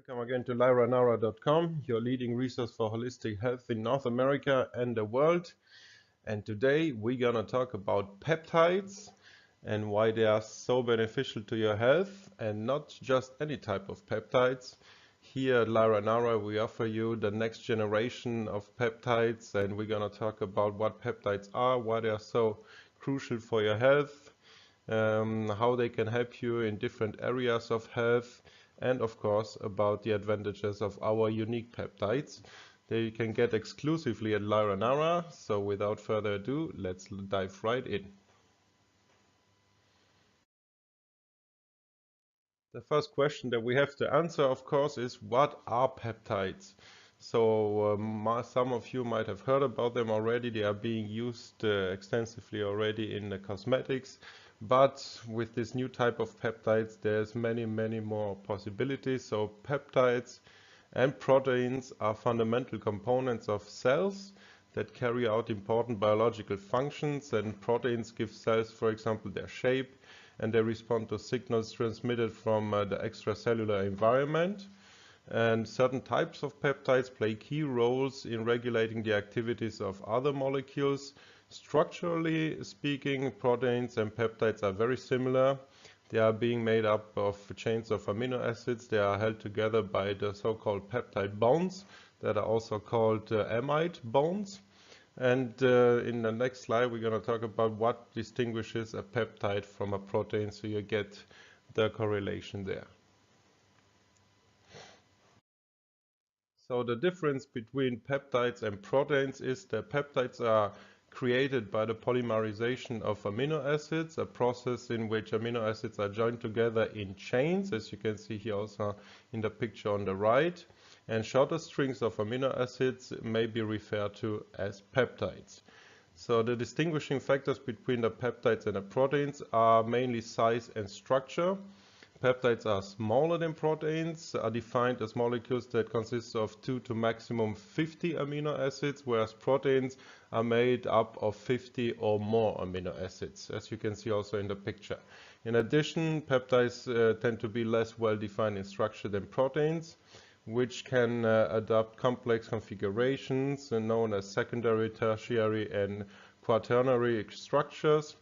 Welcome again to lyra.com, your leading resource for holistic health in North America and the world. And today we're gonna talk about peptides and why they are so beneficial to your health, and not just any type of peptides. Here at Lyra, we offer you the next generation of peptides, and we're gonna talk about what peptides are, why they are so crucial for your health, how they can help you in different areas of health, and of course about the advantages of our unique peptides that you can get exclusively at Lyra Nara. So without further ado, let's dive right in. The first question that we have to answer, of course, is what are peptides? So some of you might have heard about them already. They are being used extensively already in the cosmetics. But with this new type of peptides, there's many more possibilities. So peptides and proteins are fundamental components of cells that carry out important biological functions, and proteins give cells, for example, their shape, and they respond to signals transmitted from the extracellular environment. And certain types of peptides play key roles in regulating the activities of other molecules. Structurally speaking, proteins and peptides are very similar. They are being made up of chains of amino acids. They are held together by the so-called peptide bonds that are also called amide bonds. And in the next slide, we're going to talk about what distinguishes a peptide from a protein, so you get the correlation there. So the difference between peptides and proteins is that peptides are created by the polymerization of amino acids, a process in which amino acids are joined together in chains, as you can see here also in the picture on the right. And shorter strings of amino acids may be referred to as peptides. So the distinguishing factors between the peptides and the proteins are mainly size and structure. Peptides are smaller than proteins, are defined as molecules that consist of 2 to maximum 50 amino acids, whereas proteins are made up of 50 or more amino acids, as you can see also in the picture. In addition, peptides tend to be less well defined in structure than proteins, which can adopt complex configurations known as secondary, tertiary, and quaternary structures.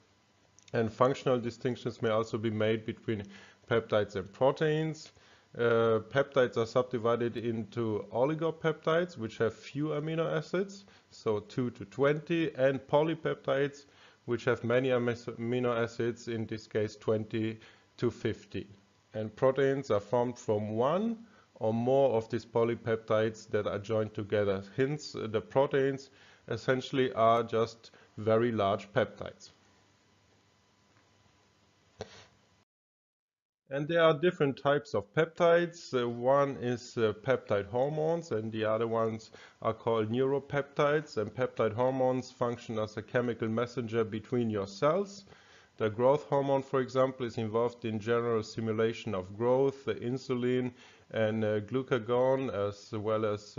And functional distinctions may also be made between peptides and proteins. Peptides are subdivided into oligopeptides, which have few amino acids, so 2 to 20, and polypeptides, which have many amino acids, in this case 20 to 50. And proteins are formed from one or more of these polypeptides that are joined together. Hence, the proteins essentially are just very large peptides. And there are different types of peptides. One is peptide hormones, and the other ones are called neuropeptides. And peptide hormones function as a chemical messenger between your cells. The growth hormone, for example, is involved in general stimulation of growth, insulin and glucagon, as well as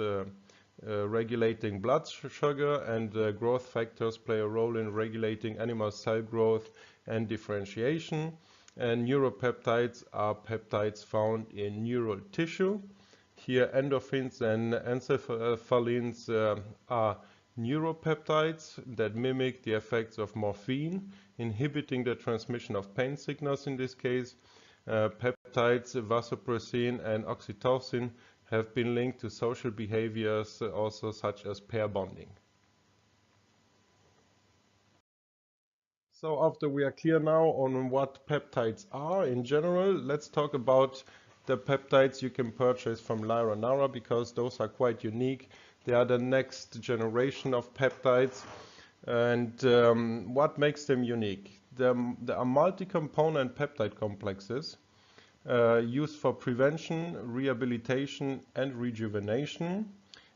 regulating blood sugar, and growth factors play a role in regulating animal cell growth and differentiation. And neuropeptides are peptides found in neural tissue. Here endorphins and encephalins are neuropeptides that mimic the effects of morphine, inhibiting the transmission of pain signals in this case. Peptides, vasopressin and oxytocin have been linked to social behaviors also, such as pair bonding. So after we are clear now on what peptides are in general, let's talk about the peptides you can purchase from Lyra Nara, because those are quite unique. They are the next generation of peptides. And what makes them unique? There are multi-component peptide complexes used for prevention, rehabilitation and rejuvenation.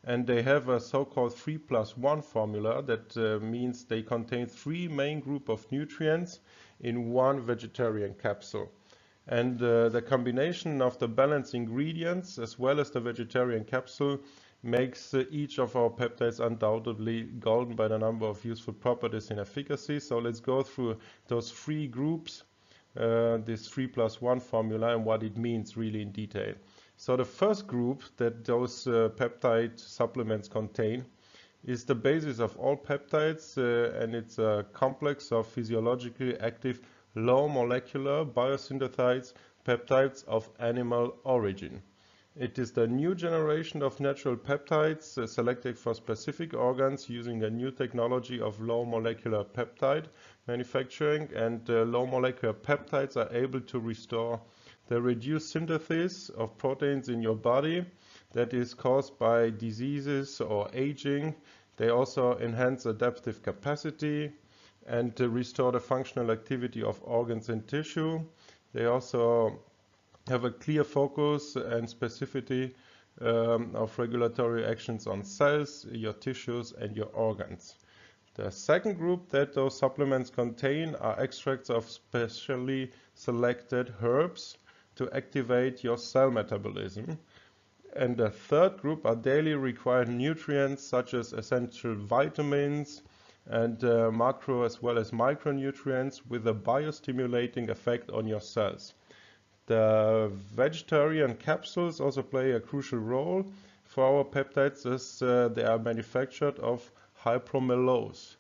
And they have a so-called 3+1 formula that means they contain 3 main groups of nutrients in one vegetarian capsule. And the combination of the balanced ingredients as well as the vegetarian capsule makes each of our peptides undoubtedly golden by the number of useful properties and efficacy. So let's go through those 3 groups, this 3+1 formula, and what it means really in detail. So the first group that those peptide supplements contain is the basis of all peptides, and it's a complex of physiologically active low molecular biosynthesized peptides of animal origin. It is the new generation of natural peptides selected for specific organs using a new technology of low molecular peptide manufacturing, and low molecular peptides are able to restore the reduced synthesis of proteins in your body that is caused by diseases or aging. They also enhance adaptive capacity and restore the functional activity of organs and tissue. They also have a clear focus and specificity of regulatory actions on cells, your tissues, and your organs. The second group that those supplements contain are extracts of specially selected herbs to activate your cell metabolism. And the third group are daily required nutrients such as essential vitamins and macro as well as micronutrients with a biostimulating effect on your cells. The vegetarian capsules also play a crucial role for our peptides as they are manufactured of hypromellose.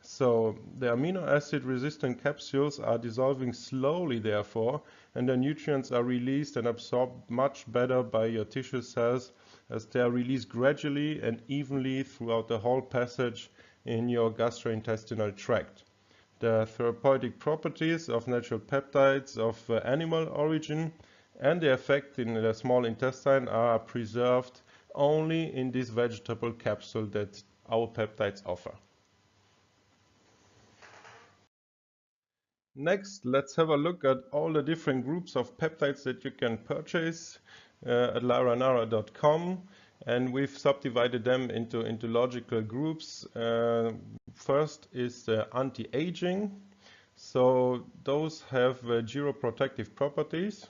So the amino acid resistant capsules are dissolving slowly therefore, and the nutrients are released and absorbed much better by your tissue cells as they are released gradually and evenly throughout the whole passage in your gastrointestinal tract. The therapeutic properties of natural peptides of animal origin and their effect in the small intestine are preserved only in this vegetable capsule that our peptides offer. Next, let's have a look at all the different groups of peptides that you can purchase at lyranara.com, and we've subdivided them into logical groups. First is anti-aging. So those have geroprotective properties,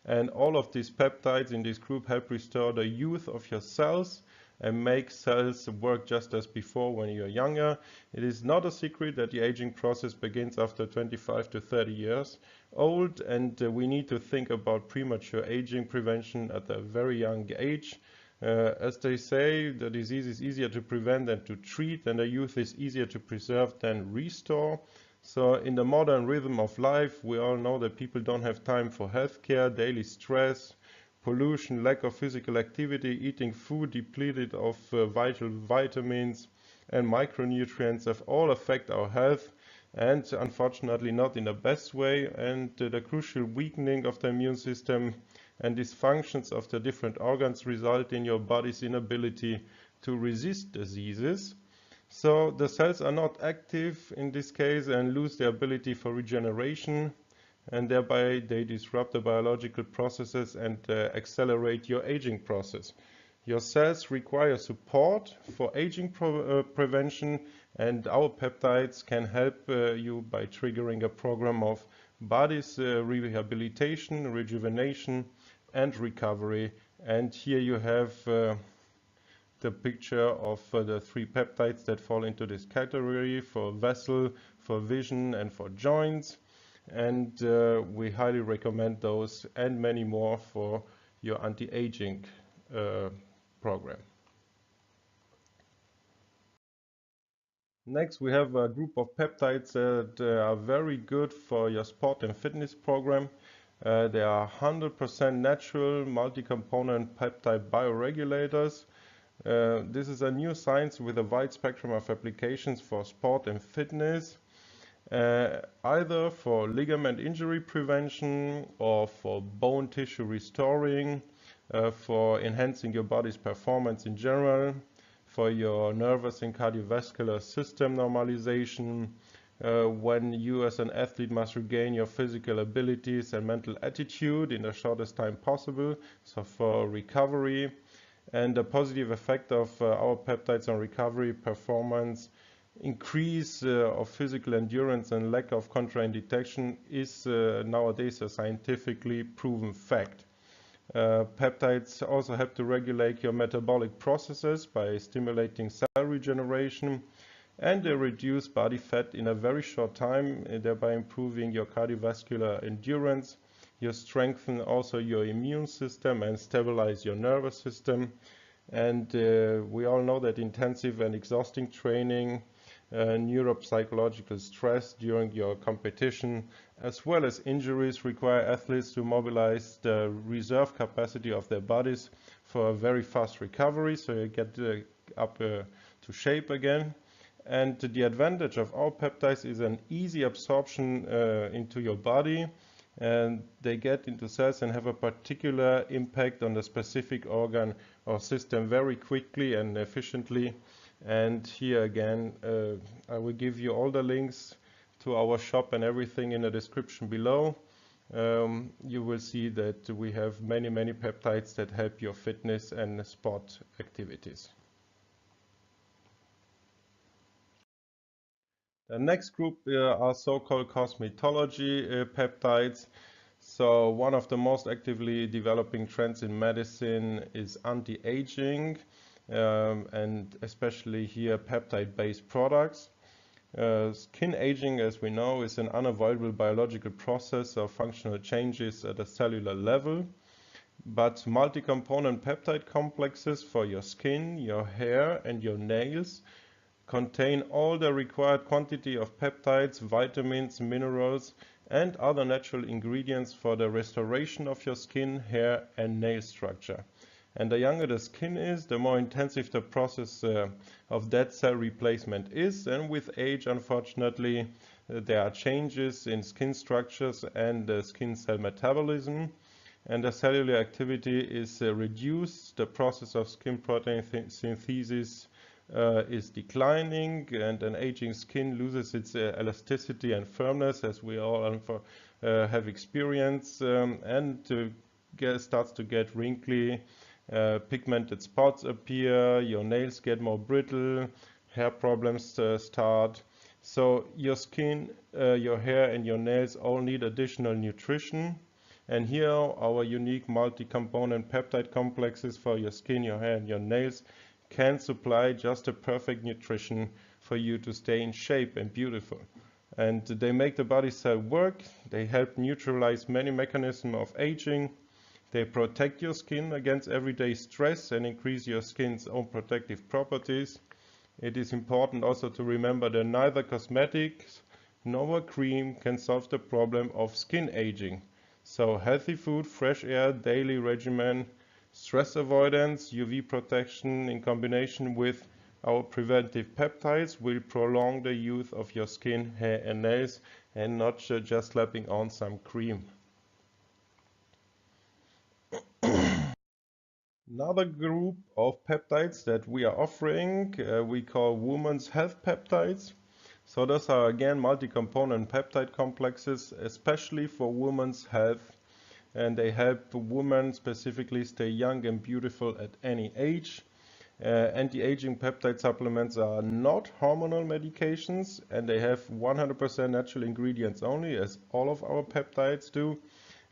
and all of these peptides in this group help restore the youth of your cells and make cells work just as before when you're younger. It is not a secret that the aging process begins after 25 to 30 years old, and we need to think about premature aging prevention at a very young age. As they say, the disease is easier to prevent than to treat, and the youth is easier to preserve than restore. So in the modern rhythm of life, we all know that people don't have time for healthcare, daily stress, pollution, lack of physical activity, eating food depleted of vital vitamins and micronutrients have all affect our health, and unfortunately not in the best way, and the crucial weakening of the immune system and dysfunctions of the different organs result in your body's inability to resist diseases. So the cells are not active in this case and lose their ability for regeneration, and thereby they disrupt the biological processes and accelerate your aging process. Your cells require support for aging prevention, and our peptides can help you by triggering a program of body's rehabilitation, rejuvenation, and recovery. And here you have the picture of the three peptides that fall into this category for vessel, for vision, and for joints. And we highly recommend those and many more for your anti-aging program. Next, we have a group of peptides that are very good for your sport and fitness program. They are 100% natural multi-component peptide bioregulators. This is a new science with a wide spectrum of applications for sport and fitness. Either for ligament injury prevention or for bone tissue restoring, for enhancing your body's performance in general, for your nervous and cardiovascular system normalization, when you as an athlete must regain your physical abilities and mental attitude in the shortest time possible, so for recovery. And the positive effect of our peptides on recovery performance, increase of physical endurance and lack of contraindication is nowadays a scientifically proven fact. Peptides also help to regulate your metabolic processes by stimulating cell regeneration, and they reduce body fat in a very short time, thereby improving your cardiovascular endurance, You strengthen also your immune system and stabilize your nervous system. And we all know that intensive and exhausting training, neuropsychological stress during your competition, as well as injuries require athletes to mobilize the reserve capacity of their bodies for a very fast recovery, so you get up to shape again. And the advantage of our peptides is an easy absorption into your body, and they get into cells and have a particular impact on the specific organ or system very quickly and efficiently. And here again, I will give you all the links to our shop and everything in the description below. You will see that we have many peptides that help your fitness and sport activities. The next group are so-called cosmetology peptides. So one of the most actively developing trends in medicine is anti-aging, and especially here peptide-based products. Skin aging, as we know, is an unavoidable biological process of functional changes at a cellular level. But multi-component peptide complexes for your skin, your hair, and your nails contain all the required quantity of peptides, vitamins, minerals, and other natural ingredients for the restoration of your skin, hair, and nail structure. And the younger the skin is, the more intensive the process of dead cell replacement is. And with age, unfortunately, there are changes in skin structures and skin cell metabolism. And the cellular activity is reduced. The process of skin protein synthesis is declining, and an aging skin loses its elasticity and firmness, as we all have experienced, and starts to get wrinkly. Pigmented spots appear, your nails get more brittle, hair problems start. So your skin, your hair, and your nails all need additional nutrition. And here our unique multi-component peptide complexes for your skin, your hair, and your nails can supply just a perfect nutrition for you to stay in shape and beautiful. And they make the body cell work. They help neutralize many mechanisms of aging. They protect your skin against everyday stress and increase your skin's own protective properties. It is important also to remember that neither cosmetics nor a cream can solve the problem of skin aging. So healthy food, fresh air, daily regimen, stress avoidance, UV protection in combination with our preventive peptides will prolong the youth of your skin, hair, and nails, and not just slapping on some cream. Another group of peptides that we are offering, we call women's health peptides. So those are again multi-component peptide complexes, especially for women's health, and they help women specifically stay young and beautiful at any age. Anti-aging peptide supplements are not hormonal medications, and they have 100% natural ingredients only, as all of our peptides do.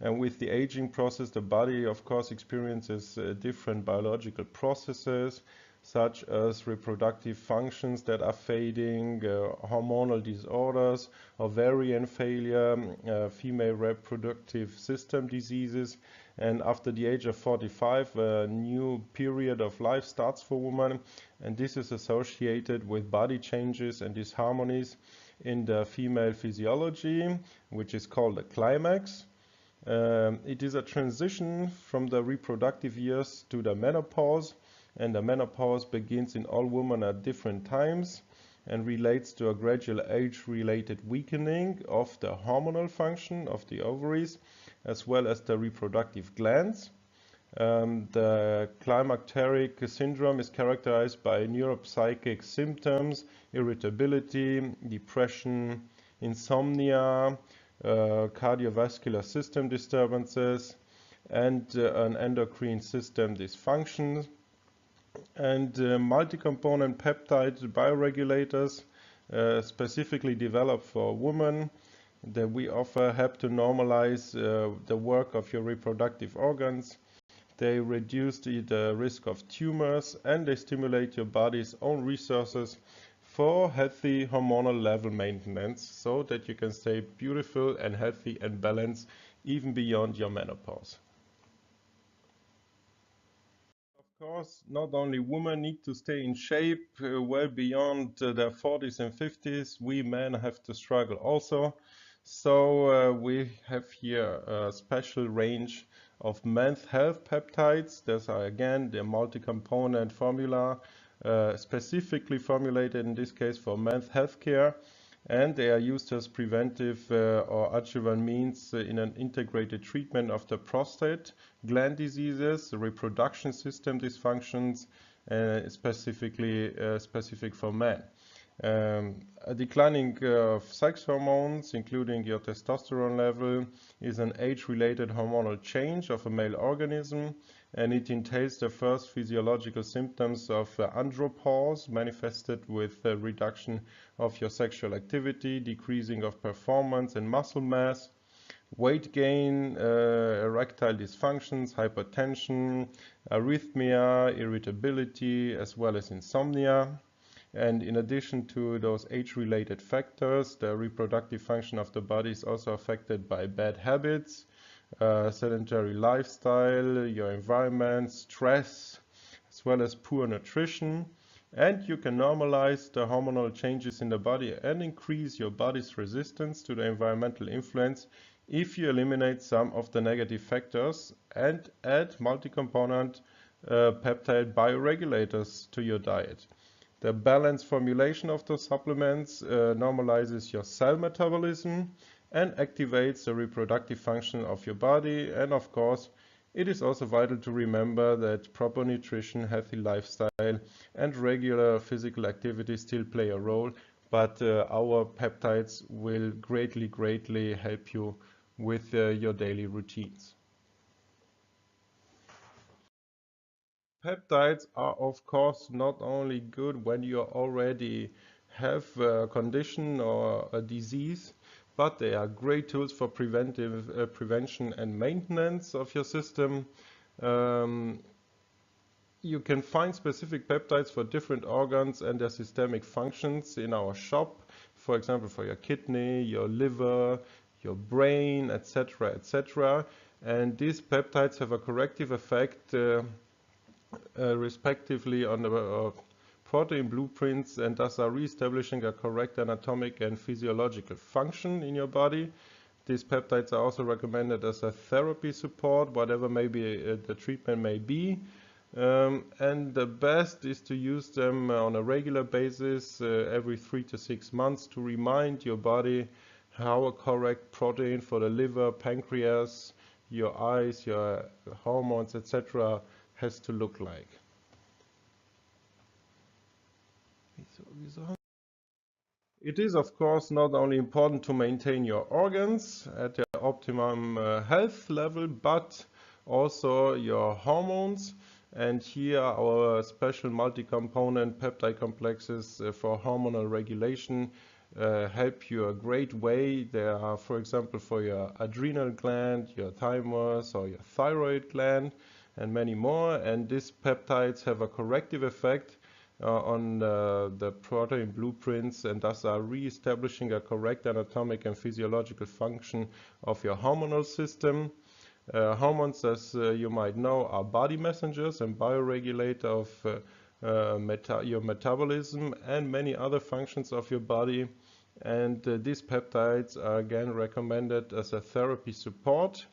And with the aging process, the body, of course, experiences different biological processes, such as reproductive functions that are fading, hormonal disorders, ovarian failure, female reproductive system diseases. And after the age of 45, a new period of life starts for women, and this is associated with body changes and disharmonies in the female physiology, which is called the climax. It is a transition from the reproductive years to the menopause, and the menopause begins in all women at different times and relates to a gradual age-related weakening of the hormonal function of the ovaries as well as the reproductive glands. The climacteric syndrome is characterized by neuropsychic symptoms, irritability, depression, insomnia, cardiovascular system disturbances, and an endocrine system dysfunction. And multi-component peptide bioregulators specifically developed for women that we offer help to normalize the work of your reproductive organs. They reduce the risk of tumors, and they stimulate your body's own resources for healthy hormonal level maintenance so that you can stay beautiful and healthy and balanced even beyond your menopause. Of course, not only women need to stay in shape well beyond their 40s and 50s, we men have to struggle also. So we have here a special range of men's health peptides. These are again the multi-component formula, specifically formulated in this case for men's health care. And they are used as preventive or adjuvant means in an integrated treatment of the prostate gland diseases, the reproduction system dysfunctions, specifically specific for men. A declining of sex hormones, including your testosterone level, is an age-related hormonal change of a male organism, and it entails the first physiological symptoms of andropause, manifested with a reduction of your sexual activity, decreasing of performance and muscle mass, weight gain, erectile dysfunctions, hypertension, arrhythmia, irritability, as well as insomnia. And in addition to those age-related factors, the reproductive function of the body is also affected by bad habits, sedentary lifestyle, your environment, stress, as well as poor nutrition. And you can normalize the hormonal changes in the body and increase your body's resistance to the environmental influence if you eliminate some of the negative factors and add multi-component peptide bioregulators to your diet. The balanced formulation of those supplements normalizes your cell metabolism and activates the reproductive function of your body. And of course, it is also vital to remember that proper nutrition, healthy lifestyle, and regular physical activity still play a role, but our peptides will greatly help you with your daily routines. Peptides are of course not only good when you already have a condition or a disease, but they are great tools for prevention and maintenance of your system. You can find specific peptides for different organs and their systemic functions in our shop, for example for your kidney, your liver, your brain, etc., etc. And these peptides have a corrective effect respectively on the protein blueprints, and thus are re-establishing a correct anatomic and physiological function in your body. These peptides are also recommended as a therapy support, whatever maybe the treatment may be. And the best is to use them on a regular basis every 3 to 6 months to remind your body how a correct protein for the liver, pancreas, your eyes, your hormones, etc. has to look like. It is of course not only important to maintain your organs at their optimum health level, but also your hormones. And here our special multi-component peptide complexes for hormonal regulation help you a great way. They are, for example, for your adrenal gland, your thymus, or your thyroid gland, and many more. And these peptides have a corrective effect on the protein blueprints, and thus are re-establishing a correct anatomic and physiological function of your hormonal system. Hormones, as you might know, are body messengers and bioregulator of your metabolism and many other functions of your body. And these peptides are again recommended as a therapy support,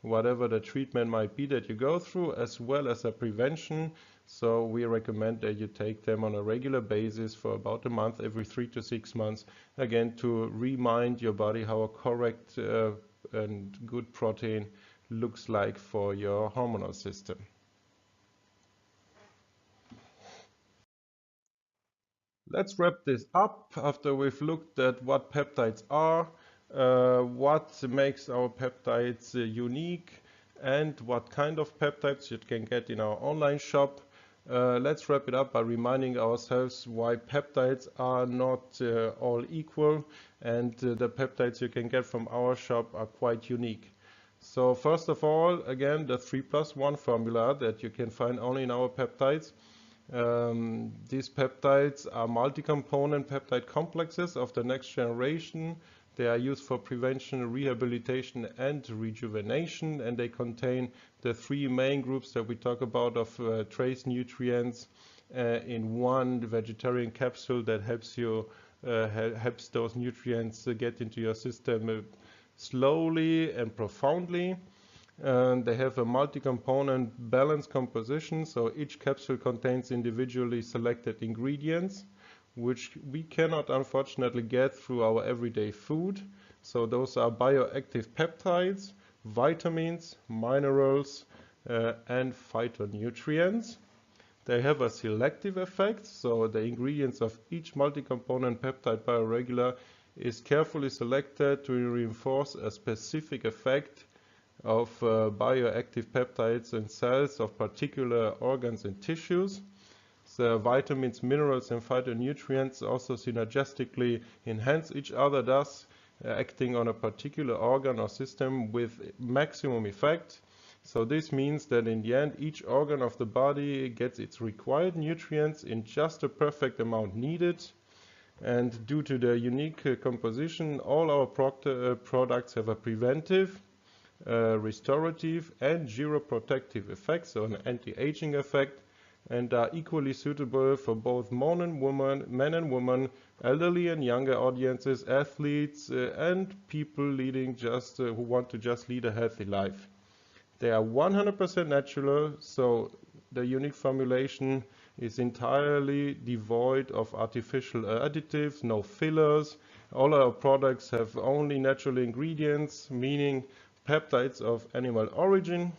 whatever the treatment might be that you go through, as well as a prevention. So we recommend that you take them on a regular basis for about a month, every 3 to 6 months, again to remind your body how a correct and good protein looks like for your hormonal system. Let's wrap this up after we've looked at what peptides are, what makes our peptides unique, and what kind of peptides you can get in our online shop. Let's wrap it up by reminding ourselves why peptides are not all equal, and the peptides you can get from our shop are quite unique. So first of all, again, the 3+1 formula that you can find only in our peptides. These peptides are multi-component peptide complexes of the next generation. They are used for prevention, rehabilitation, and rejuvenation, and they contain the three main groups that we talk about of trace nutrients in one vegetarian capsule that helps you helps those nutrients get into your system slowly and profoundly. They have a multi-component balanced composition, so each capsule contains individually selected ingredients, which we cannot unfortunately get through our everyday food. So those are bioactive peptides, vitamins, minerals, and phytonutrients. They have a selective effect, so the ingredients of each multi-component peptide bioregular is carefully selected to reinforce a specific effect of bioactive peptides in cells of particular organs and tissues. The vitamins, minerals, and phytonutrients also synergistically enhance each other, thus acting on a particular organ or system with maximum effect. So this means that in the end, each organ of the body gets its required nutrients in just the perfect amount needed. And due to their unique composition, all our products have a preventive, restorative, and geroprotective effect, so an anti-aging effect, and are equally suitable for both men and women, elderly and younger audiences, athletes, and people leading who want to just lead a healthy life. They are 100% natural, so the unique formulation is entirely devoid of artificial additives, no fillers. All our products have only natural ingredients, meaning peptides of animal origin,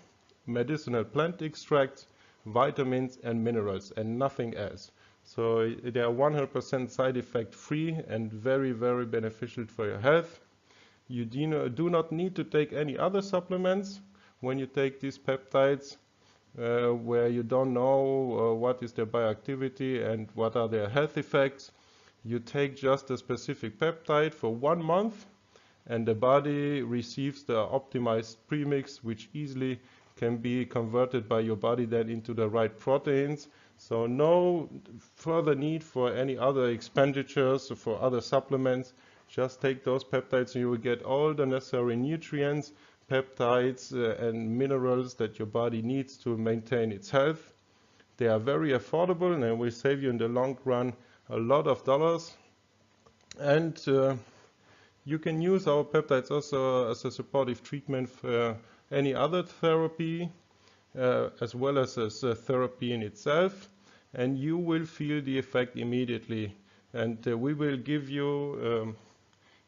medicinal plant extracts, vitamins and minerals, and nothing else. So they are 100% side effect free and very, very beneficial for your health. You do not need to take any other supplements when you take these peptides, where you don't know what is their bioactivity and what are their health effects. You take just a specific peptide for 1 month, and the body receives the optimized premix, which easily can be converted by your body then into the right proteins. So no further need for any other expenditures or for other supplements. Just take those peptides and you will get all the necessary nutrients, peptides and minerals that your body needs to maintain its health. They are very affordable and will save you in the long run a lot of dollars. And you can use our peptides also as a supportive treatment for any other therapy, as well as a therapy in itself, and you will feel the effect immediately. And we will give you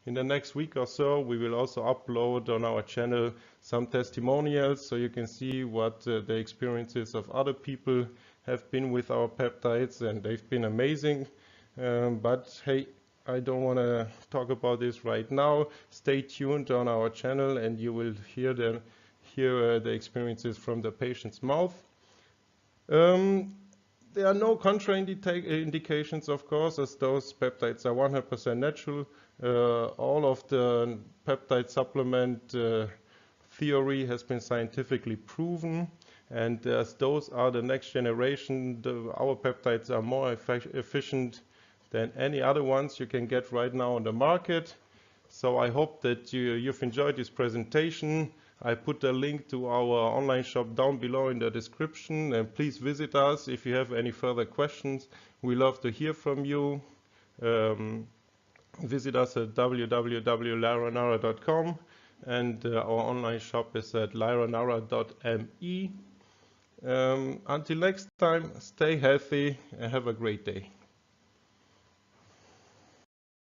in the next week or so, we will also upload on our channel some testimonials so you can see what the experiences of other people have been with our peptides, and they've been amazing. But hey, I don't want to talk about this right now. Stay tuned on our channel and you will hear the experiences from the patient's mouth. There are no contraindications, of course, as those peptides are 100% natural. All of the peptide supplement theory has been scientifically proven, and as those are the next generation, our peptides are more efficient than any other ones you can get right now on the market. So I hope that you've enjoyed this presentation. I put a link to our online shop down below in the description, and please visit us if you have any further questions. We love to hear from you. Visit us at www.lyranara.com, and our online shop is at lyranara.me. Until next time, stay healthy and have a great day.